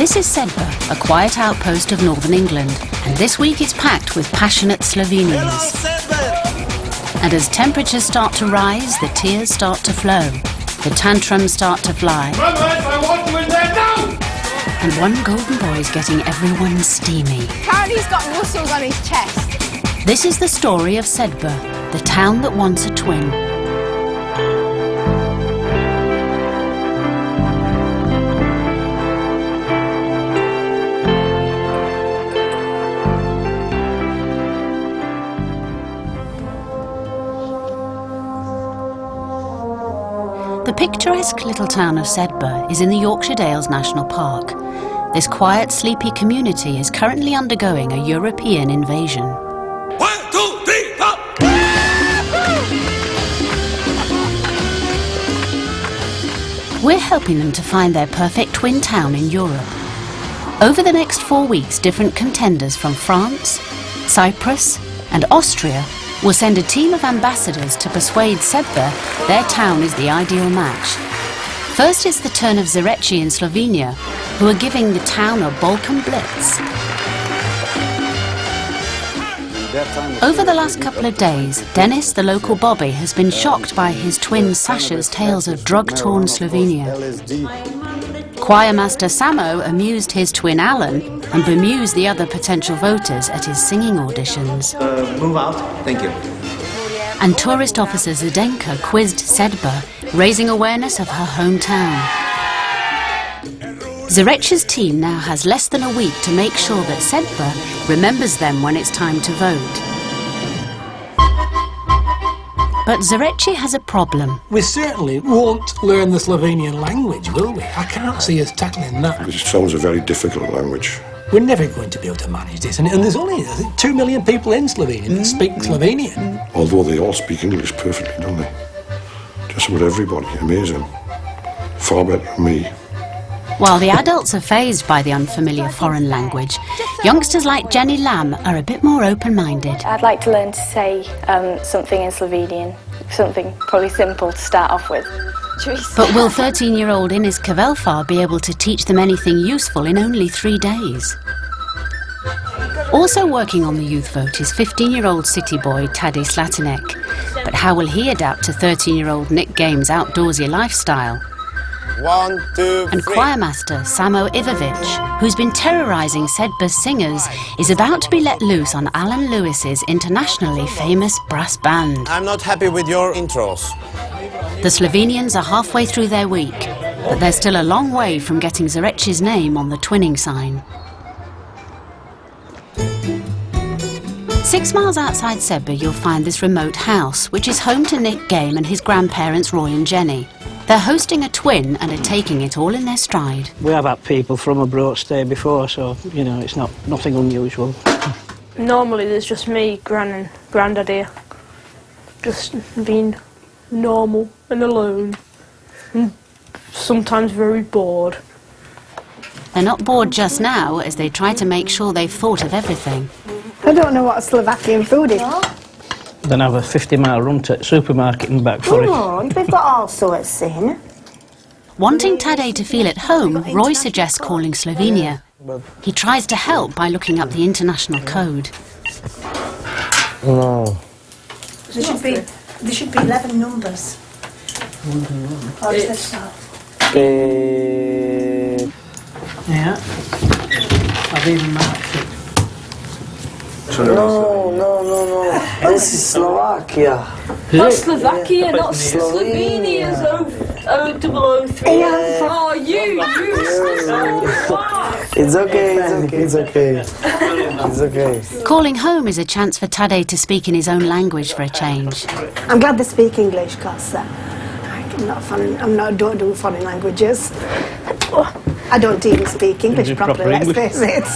This is Sedbergh, a quiet outpost of northern England, and this week it's packed with passionate Slovenians. And as temperatures start to rise, the tears start to flow, the tantrums start to fly. I want you in there now! And one golden boy's getting everyone steamy. Apparently he's got muscles on his chest. This is the story of Sedbergh, the town that wants a twin. The picturesque little town of Sedbergh is in the Yorkshire Dales National Park. This quiet, sleepy community is currently undergoing a European invasion. 1, 2, 3, 4! We're helping them to find their perfect twin town in Europe. Over the next 4 weeks, different contenders from France, Cyprus and Austria will send a team of ambassadors to persuade Sedbergh their town is the ideal match. First is the turn of Zreče in Slovenia, who are giving the town a Balkan blitz. Over the last couple of days, Dennis, the local bobby, has been shocked by his twin Sasha's tales of drug-torn Slovenia. Choirmaster Samo amused his twin Alan and bemused the other potential voters at his singing auditions. Move out, thank you. And tourist officer Zdenka quizzed Sedbergh, raising awareness of her hometown. Zreče's team now has less than a week to make sure that Sedbergh remembers them when it's time to vote. But Zreče has a problem. We certainly won't learn the Slovenian language, will we? I can't see us tackling that. It sounds a very difficult language. We're never going to be able to manage this. And there's only 2 million people in Slovenia that speak Slovenian. Although they all speak English perfectly, don't they? Just about everybody. Amazing. Far better than me. While the adults are fazed by the unfamiliar foreign language, youngsters like Jenny Lamb are a bit more open-minded. I'd like to learn to say something in Slovenian, something probably simple to start off with. But will 13-year-old Ines Kavelfar be able to teach them anything useful in only 3 days? Also working on the youth vote is 15-year-old city boy Tadej Slatinek. But how will he adapt to 13-year-old Nick Game's outdoorsy lifestyle? 1, 2, 3. And choirmaster Samo Ivovic, who's been terrorising Sedbergh's singers, is about to be let loose on Alan Lewis's internationally famous brass band. I'm not happy with your intros. The Slovenians are halfway through their week, but they're still a long way from getting Zreče's name on the twinning sign. 6 miles outside Sedbergh, you'll find this remote house, which is home to Nick Game and his grandparents Roy and Jenny. They're hosting a twin and are taking it all in their stride. We have had people from abroad stay before, so, you know, it's nothing unusual. Normally there's just me, Gran and Grandad here. Just being normal and alone. And sometimes very bored. They're not bored just now, as they try to make sure they've thought of everything. I don't know what Slovakian food is. Then have a 50-mile run to the supermarket and back for it. Come on, we've got all sorts in. Wanting Tadej to feel at home, Roy suggests calling Slovenia. He tries to help by looking up the international code. No. There should be 11 numbers. Or is this 12? Yeah. I've even marked it. No. This is Slovakia. Not Slovakia, not Slovenia. 003. Oh, you. It's okay. Calling home is a chance for Tadej to speak in his own language for a change. I'm glad they speak English, because don't do foreign languages. I don't even speak English properly, let's face it.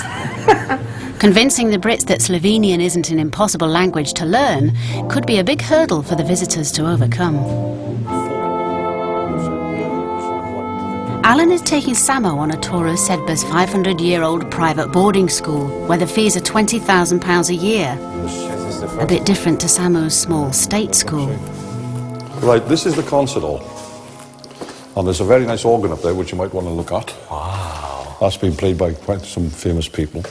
Convincing the Brits that Slovenian isn't an impossible language to learn could be a big hurdle for the visitors to overcome. Alan is taking Samo on a tour of Sedbergh's 500-year-old private boarding school, where the fees are £20,000 a year. A bit different to Samo's small state school. Right, this is the concert hall. And there's a very nice organ up there which you might want to look at. Wow. That's been played by quite some famous people.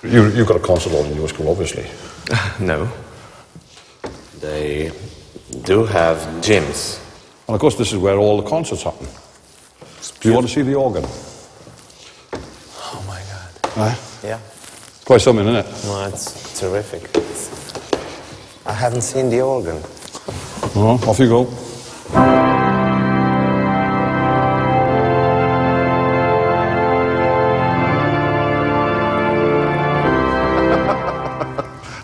You've got a concert hall in your school, obviously. No. They do have gyms. And of course, this is where all the concerts happen. Do you want to see the organ? Oh my God. Yeah. Quite something, isn't it? No, it's terrific. I haven't seen the organ. Well, off you go.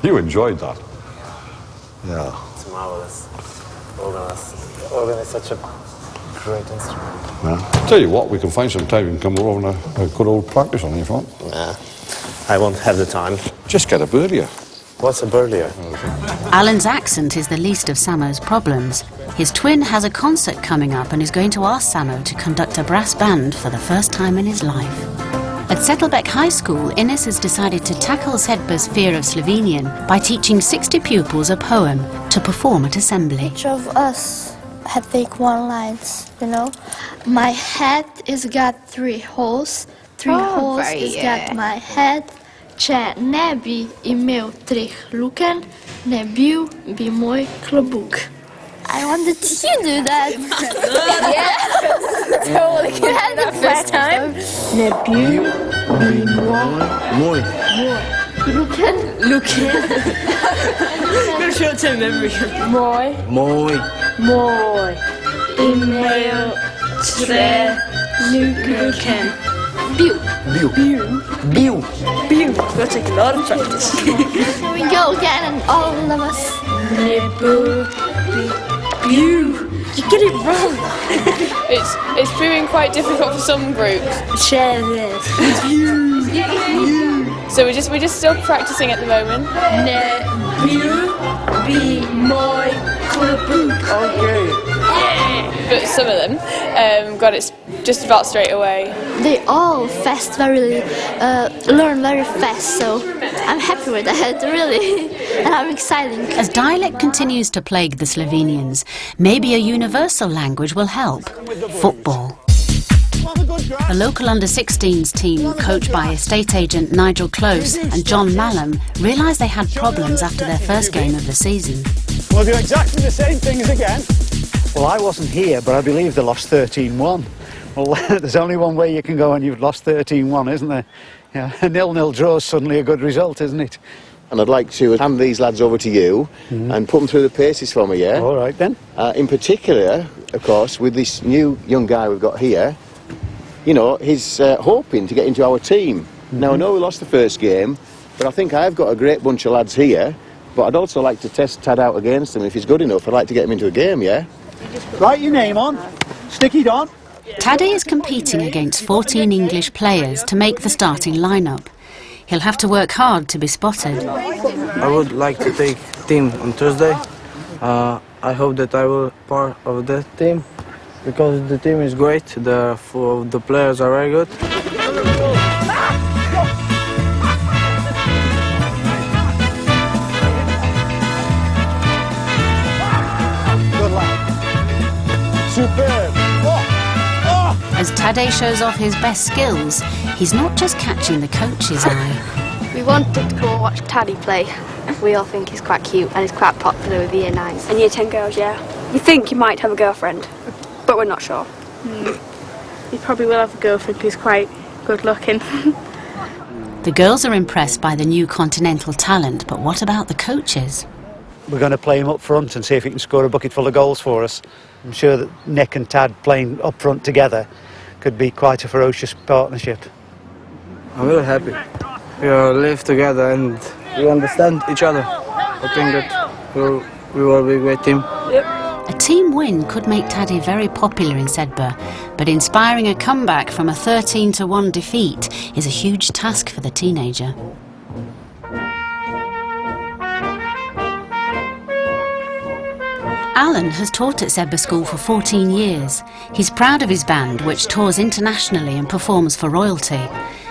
You enjoyed that. Yeah. It's marvelous. Organ is such a great instrument. Yeah. Tell you what, we can find some time and come over and a good old practice on it if you want. Nah, I won't have the time. Just get a birdier. What's a birdier? Alan's accent is the least of Samo's problems. His twin has a concert coming up and is going to ask Samo to conduct a brass band for the first time in his life. At Sedbergh High School, Ines has decided to tackle Sedbergh's fear of Slovenian by teaching 60 pupils a poem to perform at assembly. Each of us had take one lines, you know. My head is got 3 holes. 3 holes is got my head. Če ne bi imel 3 luken, ne bil bi moj klobuk. I wanted you to do that. Yeah, totally can have that first time. Ne bil bi moj luken. Got a short-term memory. Moj imel 3 luken. Bil. It'll take a lot of practice. Here we go again, and all of us. You get it wrong. It's proving quite difficult for some groups. So we're just still practicing at the moment. But some of them got it just about straight away. They all learn very fast, so I'm happy with that, really, and I'm excited. As dialect continues to plague the Slovenians, maybe a universal language will help: football. The local under-16s team, coached by estate agent Nigel Close and John Mallam, realised they had problems after their first game of the season. We'll do exactly the same things again. Well, I wasn't here, but I believe they lost 13-1. Well, there's only one way you can go when you've lost 13-1, isn't there? Yeah, a 0-0 draw is suddenly a good result, isn't it? And I'd like to hand these lads over to you and put them through the paces for me, yeah? All right, then. In particular, of course, with this new young guy we've got here, you know, he's hoping to get into our team. Now, I know we lost the first game, but I think I've got a great bunch of lads here, but I'd also like to test Tad out against him. If he's good enough, I'd like to get him into a game, yeah? Write your name on, stick it on. Tadej is competing against 14 English players to make the starting lineup. He'll have to work hard to be spotted. I would like to take team on Thursday. I hope that I will be part of that team because the team is great. The players are very good. Good lad. Superb. As Tadej shows off his best skills, he's not just catching the coach's eye. We wanted to go and watch Tadej play. We all think he's quite cute and he's quite popular with the Year 9s. And Year 10 girls, yeah. We think he might have a girlfriend, but we're not sure. He probably will have a girlfriend who's quite good looking. The girls are impressed by the new continental talent, but what about the coaches? We're going to play him up front and see if he can score a bucket full of goals for us. I'm sure that Nick and Tad playing up front together could be quite a ferocious partnership. I'm really happy. We all live together and we understand each other. I think that we will be a great team. A team win could make Tadej very popular in Sedbergh, but inspiring a comeback from a 13-1 defeat is a huge task for the teenager. Alan has taught at Sedbergh School for 14 years. He's proud of his band, which tours internationally and performs for royalty.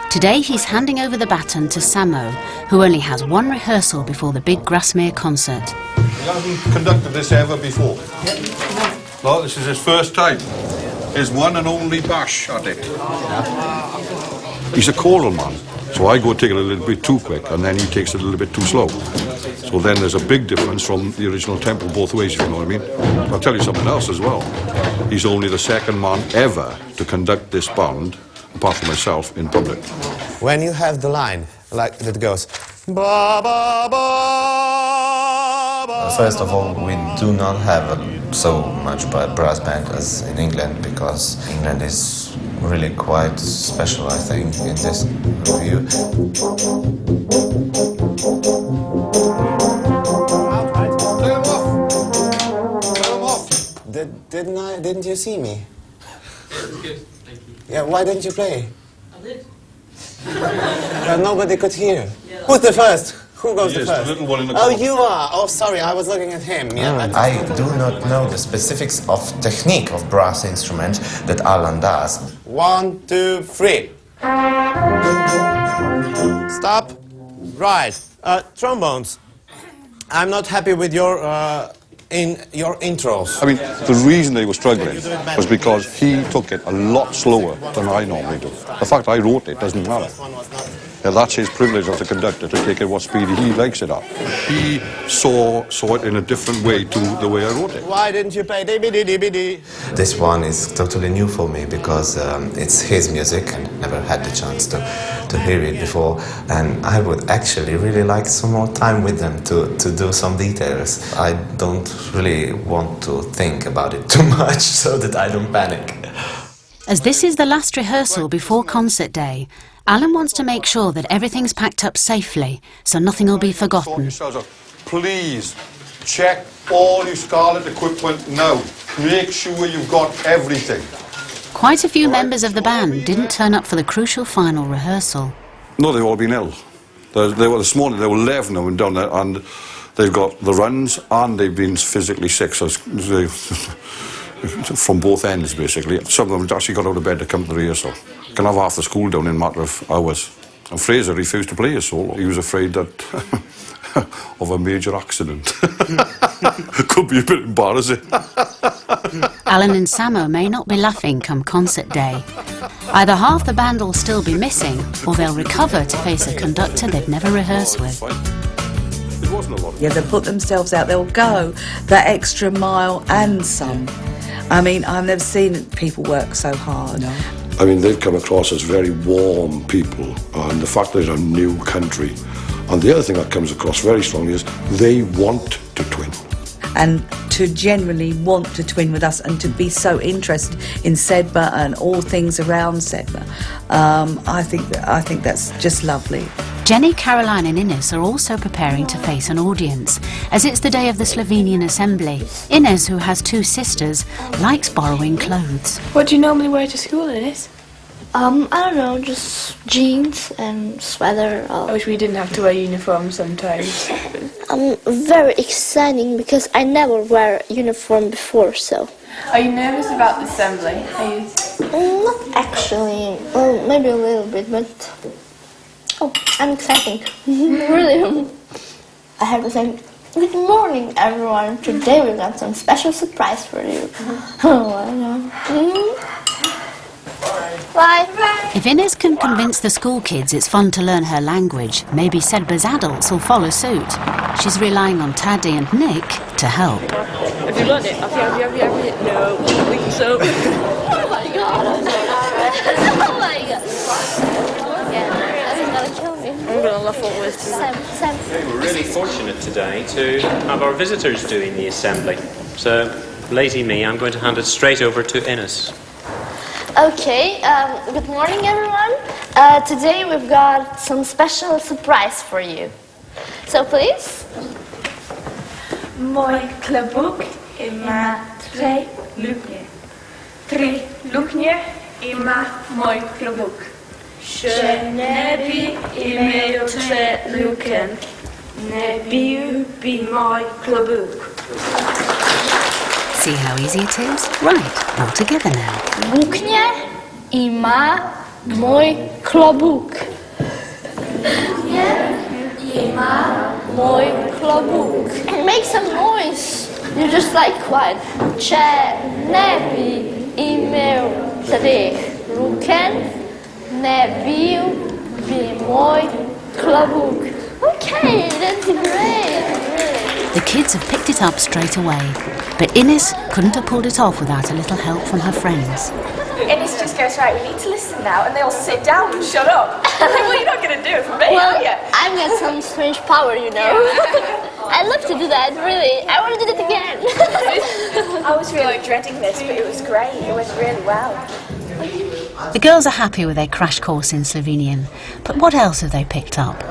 Today he's handing over the baton to Samo, who only has one rehearsal before the big Grasmere concert. He hasn't conducted this ever before. Well, this is his first time. His one and only bash at it. He's a choral man, so I go take it a little bit too quick, and then he takes it a little bit too slow. So then there's a big difference from the original tempo both ways, if you know what I mean. I'll tell you something else as well. He's only the second man ever to conduct this band, apart from myself, in public. When you have the line, like that goes, ba ba ba ba. First of all, we do not have so much brass band as in England, because England is really quite special, I think, in this view. Didn't you see me? It was good, thank you. Yeah, why didn't you play? I did. Nobody could hear. Yeah, who's the first? Who goes the first? The little one in the oh, you are. Oh, sorry, I was looking at him. Yeah, I do not know the specifics of technique of brass instrument that Alan does. 1, 2, 3. Stop. Right. Trombones. I'm not happy with your intros. I mean, the reason they were struggling was because he took it a lot slower than I normally do. The fact I wrote it doesn't matter. Yeah, that's his privilege as a conductor, to take it what speed he likes it at. He saw it in a different way to the way I wrote it. Why didn't you play dee-dee-dee-dee-dee? This one is totally new for me, because it's his music and never had the chance to hear it before, and I would actually really like some more time with them to do some details. I don't really want to think about it too much so that I don't panic. As this is the last rehearsal before concert day, Alan wants to make sure that everything's packed up safely, so nothing will be forgotten. Please check all your scarlet equipment now. Make sure you've got everything. Quite a few members of the band didn't turn up for the crucial final rehearsal. No, they've all been ill. They were this morning, there were 11 now and down there, and they've got the runs and they've been physically sick, so from both ends, basically. Some of them actually got out of bed to come to the rehearsal. Can have half the school down in a matter of hours. And Fraser refused to play his solo. He was afraid that of a major accident. Could be a bit embarrassing. Alan and Samo may not be laughing come concert day. Either half the band will still be missing, or they'll recover to face a conductor they've never rehearsed with. Yeah, they'll put themselves out, they'll go that extra mile and some. I mean, I've never seen people work so hard. No. I mean, they've come across as very warm people, and the fact that they're a new country. And the other thing that comes across very strongly is they want to twin. And to generally want to twin with us and to be so interested in Sedbergh and all things around Sedbergh, I think that's just lovely. Jenny, Caroline and Ines are also preparing to face an audience, as it's the day of the Slovenian Assembly. Ines, who has 2 sisters, likes borrowing clothes. What do you normally wear to school, Ines? I don't know, just jeans and sweater. I wish we didn't have to wear uniforms sometimes. Very exciting because I never wear uniform before, so. Are you nervous about the assembly? Not actually. Well, maybe a little bit, but. Oh, I'm excited. Really. I have to say, good morning, everyone. Today we've got some special surprise for you. Oh, I know. Bye. If Ines can convince the school kids it's fun to learn her language, maybe Sedbergh's adults will follow suit. She's relying on Tadej and Nick to help. Have you learned it? Have you? No, I don't think so. Oh my god, I'm so nervous. Oh my god. That's gonna kill me. I'm gonna laugh all with Sam. We're really fortunate today to have our visitors doing the assembly. So, lazy me, I'm going to hand it straight over to Ines. Okay, good morning everyone. Today we've got some special surprise for you. So please. Mój klobuk ma 3 luknie. 3 luknie i ma mój klobuk. Że nie imał 3 lukien, nie byłby mój klobuk. See how easy it is? Right, all together now. Luknie i ma mój klobuk. I ma mój klobuk. Make some noise. You're just like quiet. Że nie imał 3 lukien, ne bil bi moj klobuk. Okay, that's great. The kids have picked it up straight away, but Ines couldn't have pulled it off without a little help from her friends. Ines just goes, right, we need to listen now, and they all sit down and shut up. Well, you're not going to do it for me, are you? I've got some strange power, you know. I love to do that, really. I want to do it again. I was really dreading this, but it was great. It went really well. The girls are happy with their crash course in Slovenian, but what else have they picked up?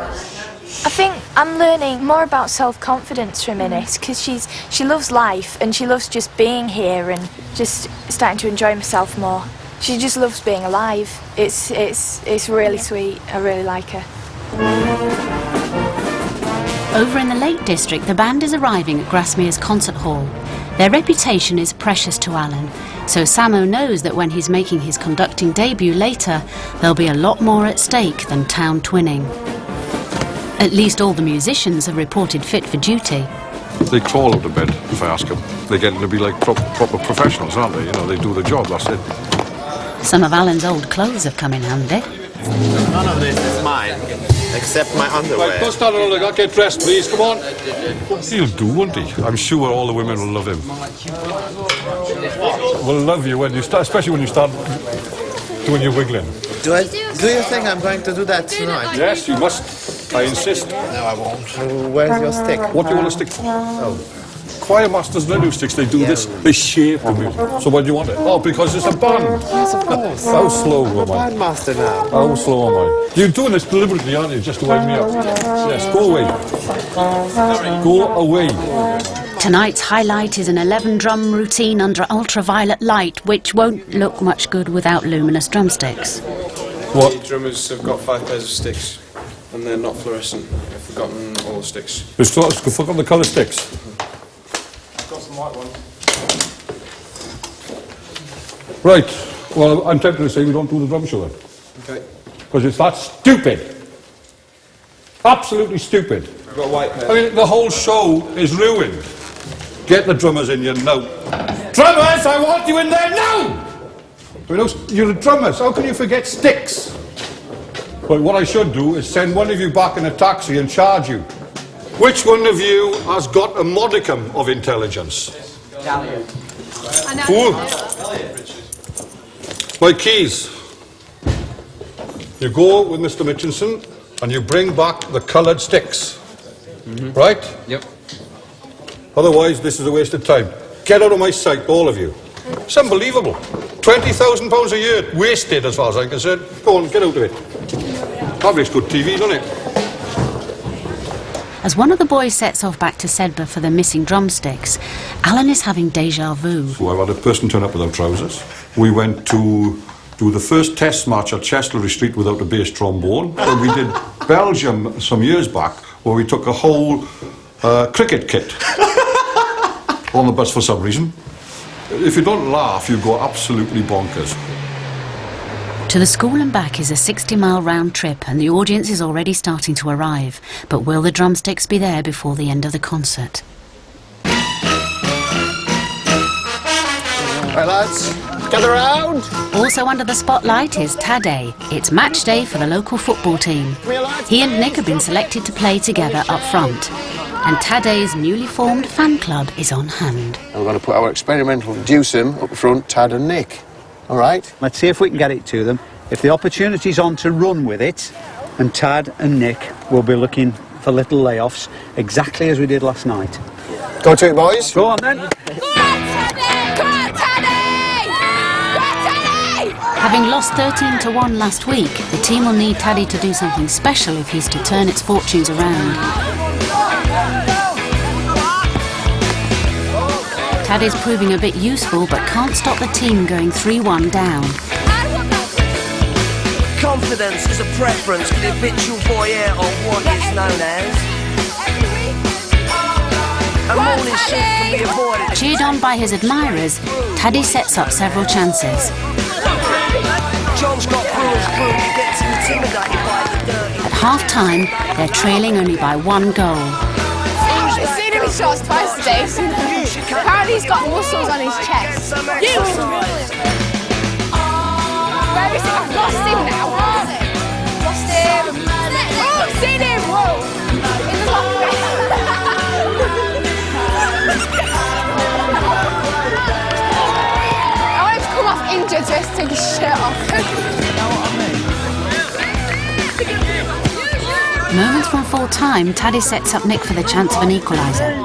I think I'm learning more about self-confidence from Ines because she loves life and she loves just being here and just starting to enjoy myself more. She just loves being alive. It's really sweet. I really like her. Over in the Lake District, the band is arriving at Grasmere's concert hall. Their reputation is precious to Alan, so Samo knows that when he's making his conducting debut later, there'll be a lot more at stake than town twinning. At least all the musicians have reported fit for duty. They crawl out of bed, if I ask them. They're getting to be like proper professionals, aren't they? You know, they do the job, that's it. Some of Alan's old clothes have come in handy. None of this is mine, except my underwear. Right, go stand on, get dressed, please, come on. He'll do, won't he? I'm sure all the women will love him. Will love you when you start, especially when you start doing your wiggling. Do you think I'm going to do that tonight? Yes, you must. I insist. No, I won't. Where's your stick? What do you want a stick for? Oh. Choir masters don't do sticks, they do this, they shape the music. So why do you want it? Oh, because it's a band. Yes, of course. How slow am I? Bandmaster now. How slow am I? You're doing this deliberately, aren't you, just to wind me up? Yes, go away. Go away. Tonight's highlight is an 11-drum routine under ultraviolet light, which won't look much good without luminous drumsticks. What? The drummers have got 5 pairs of sticks, and they're not fluorescent. I've forgotten all the sticks. Let's forget the colour sticks. I've got some white ones. Right, well, I'm tempted to say we don't do the drum show then. Okay. Because it's that stupid. Absolutely stupid. I've got a white pair. I mean, the whole show is ruined. Get the drummers in here now. Drummers, I want you in there now! You're the drummers, how can you forget sticks? But what I should do is send one of you back in a taxi and charge you. Which one of you has got a modicum of intelligence? Who? My keys. You go with Mr. Mitchinson and you bring back the coloured sticks. Right? Yep. Otherwise, this is a waste of time. Get out of my sight, all of you. It's unbelievable. £20,000 a year wasted, as far as I'm concerned. Go on, get out of it. That makes good TV, doesn't it? As one of the boys sets off back to Sedbergh for the missing drumsticks, Alan is having déjà vu. So I've had a person turn up without trousers. We went to do the first test match at Chestery Street without a bass trombone. And we did Belgium some years back, where we took a whole cricket kit on the bus for some reason. If you don't laugh, you go absolutely bonkers. To the school and back is a 60-mile round trip, and the audience is already starting to arrive. But will the drumsticks be there before the end of the concert? Right, lads, gather round. Also under the spotlight is Tadej. It's match day for the local football team. He and Nick have been selected to play together up front. And Tadej's newly formed fan club is on hand. We're going to put our experimental deucem up front, Tad and Nick. All right? Let's see if we can get it to them. If the opportunity's on to run with it, and Tad and Nick will be looking for little layoffs, exactly as we did last night. Go to it, boys. Go on, then. Having lost 13-1 last week, the team will need Tadej to do something special if he's to turn its fortunes around. Tadej's proving a bit useful, but can't stop the team going 3-1 down. Confidence is a preference for the habitual voyeur of what is known as a morning shift can be avoided. Cheered on by his admirers, Tadej sets up several chances. John's got Brewer's crew who gets intimidated by the dirty. At half-time, they're trailing only by 1 goal. I've seen him in shots twice today. Apparently he's got muscles on his chest. Where is it? I've lost him now. Lost him. Oh, I've seen him. Whoa. In the locker. I want him to come off injured just to take his shirt off. Moments from full time, Tadej sets up Nick for the chance of an equaliser.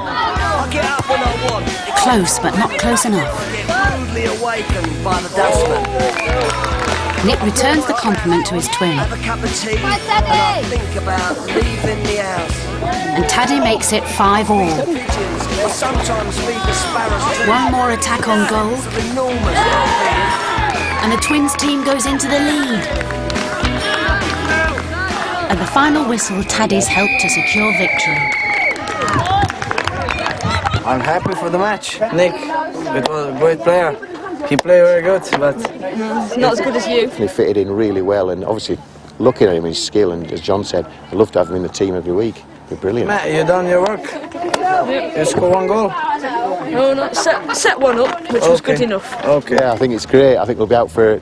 Close, but not close enough. Nick returns the compliment to his twin. And Tadej makes it 5-all. One more attack on goal. And the twins team goes into the lead. At the final whistle, Tadej's helped to secure victory. I'm happy for the match. Nick, it was a great player. He played very good, but not as good as you. He fitted in really well, and obviously looking at him, his skill, and as John said, I'd love to have him in the team every week. They're brilliant. Matt, you done your work. You scored 1 goal. No, set one up, which was good enough. Okay. Yeah, I think it's great. I think we'll be out for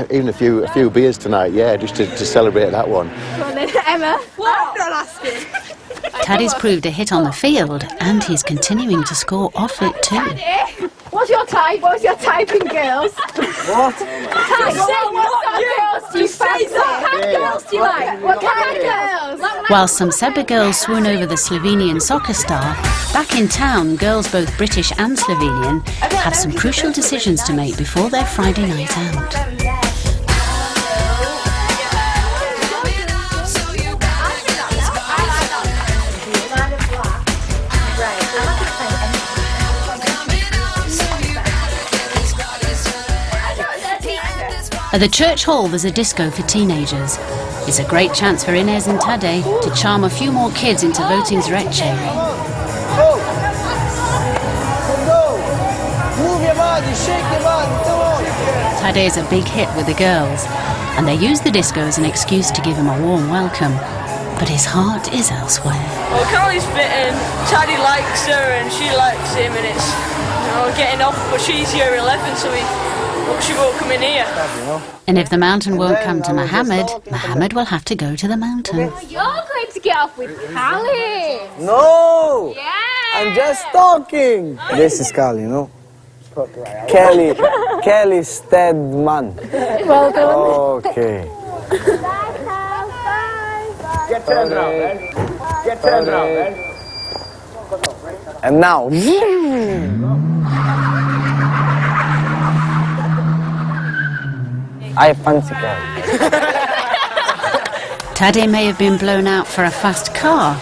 even a few beers tonight. Yeah, just to celebrate that one. Come on then, Emma. What? I'm not asking. Tadej's proved a hit on the field, and he's continuing to score off it too. Tadej, what's your type? What's your type in girls? What? Type. What kind of girls do you fancy? What kind of girls do you like? What kind of girls? While some Sedbergh girls swoon over the Slovenian soccer star, back in town, girls both British and Slovenian have some crucial decisions to make before their Friday night out. At the church hall, there's a disco for teenagers. It's a great chance for Ines and Tadej to charm a few more kids into voting Zreče. Tadej is a big hit with the girls, and they use the disco as an excuse to give him a warm welcome. But his heart is elsewhere. Well, Carly's fitting. Tadej likes her and she likes him, and it's getting off. But she's year 11, so she won't come in here. And if the mountain won't come to Mohammed will have to go to the mountain. You're going to get off with Callie. No! Yeah! I'm just talking! This is Kelly, Kelly Stedman. Well done. Okay. Get turned around, then. Get turned around, then. And now... I fancy Kelly. Tadej may have been blown out for a fast car,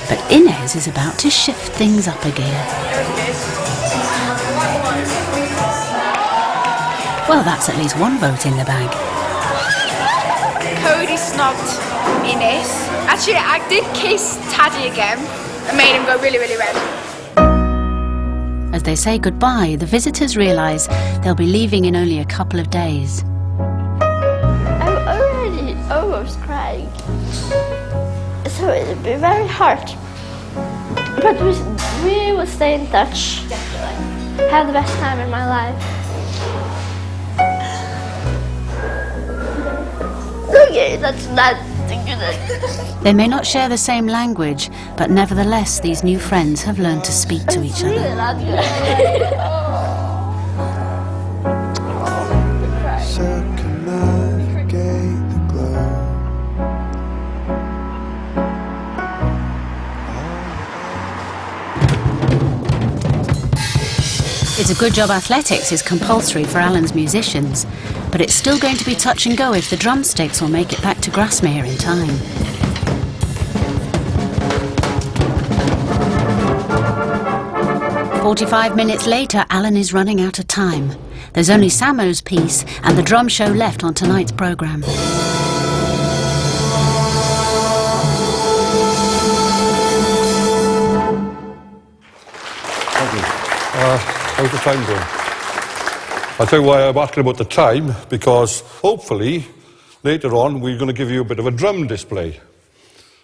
but Ines is about to shift things up a gear. Well, that's at least one vote in the bag. Cody snobbed Ines. Actually, I did kiss Tadej again and made him go really, really red. As they say goodbye, the visitors realise they'll be leaving in only a couple of days. I'm already almost crying. So it'll be very hard. But we will stay in touch. Have the best time in my life. Okay, that's not good. They may not share the same language, but nevertheless these new friends have learned to speak to each other. It's a good job athletics is compulsory for Alan's musicians, but it's still going to be touch and go if the drumsticks will make it back to Grasmere in time. "45 minutes later, Alan is running out of time. There's only Samo's piece and the drum show left on tonight's programme. How's the time going? I'll tell you why I'm asking about the time, because hopefully later on we're going to give you a bit of a drum display.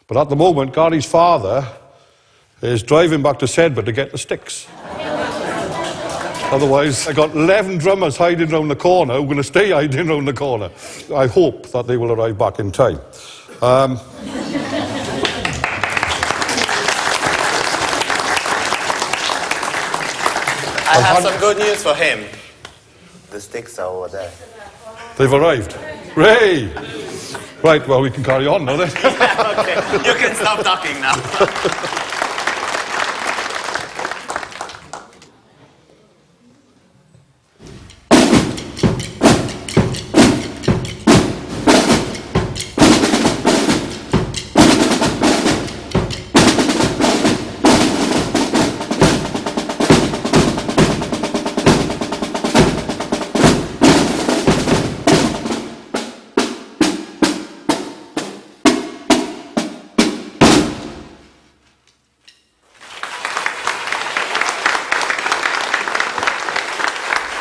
But at the moment, Gary's father is driving back to Sedbergh to get the sticks. Otherwise, I got 11 drummers hiding round the corner who are going to stay hiding round the corner. I hope that they will arrive back in time. I have some good news for him. The sticks are over there. They've arrived. Ray! Right, well, we can carry on now then. Okay, you can stop talking now.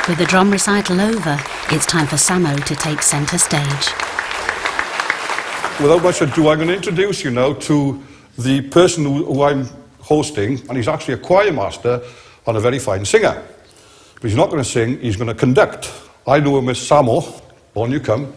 With the drum recital over, it's time for Samo to take centre stage. Without much ado, I'm going to introduce you now to the person who I'm hosting, and he's actually a choir master and a very fine singer. But he's not going to sing, he's going to conduct. I know him as Samo. On you come.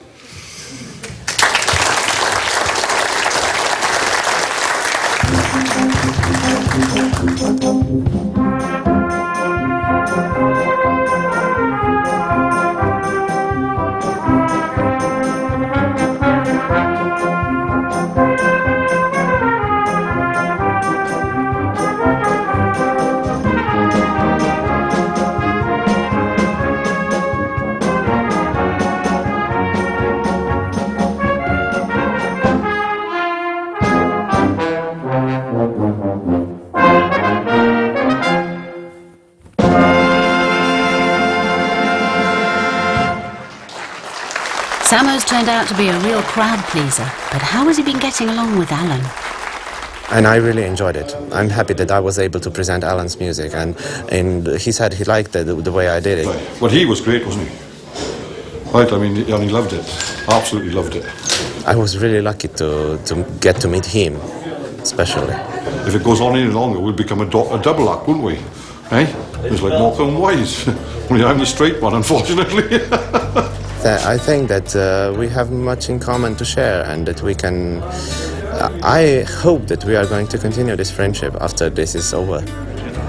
Samo's turned out to be a real crowd pleaser, but how has he been getting along with Alan? And I really enjoyed it. I'm happy that I was able to present Alan's music, and he said he liked the way I did it. Well, he was great, wasn't he? Right, I mean, and he loved it. Absolutely loved it. I was really lucky to get to meet him, especially. If it goes on any longer, we'll become a double act, won't we? Eh? It's like Morecambe and Wise. Only I'm the straight one, unfortunately. I think that we have much in common to share, and that we can... I hope that we are going to continue this friendship after this is over.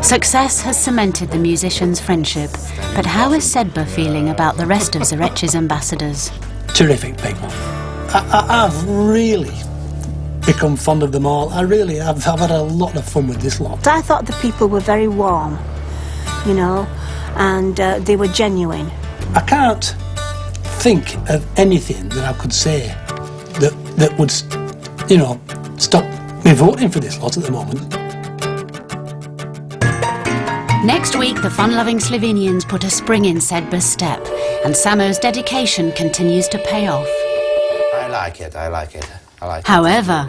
Success has cemented the musicians' friendship, but how is Sedbergh feeling about the rest of Zreche's ambassadors? Terrific people. I've really become fond of them all. I've had a lot of fun with this lot. I thought the people were very warm, you know, and they were genuine. I can't think of anything that I could say that would, you know, stop me voting for this lot at the moment. Next week, the fun-loving Slovenians put a spring in Sedbergh's step, and Samo's dedication continues to pay off. I like it. However,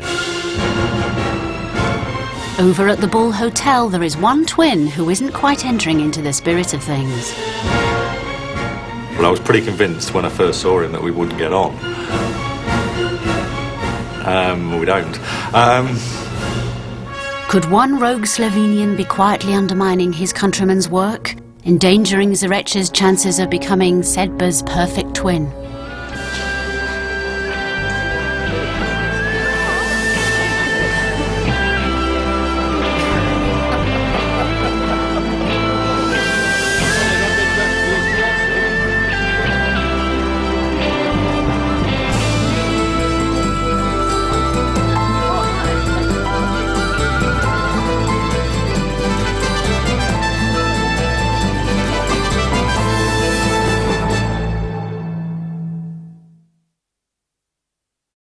over at the Bull Hotel, there is one twin who isn't quite entering into the spirit of things. Well, I was pretty convinced when I first saw him that we wouldn't get on. We don't. Could one rogue Slovenian be quietly undermining his countrymen's work, endangering Zreche's chances of becoming Sedbergh's perfect twin?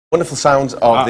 Wonderful sounds of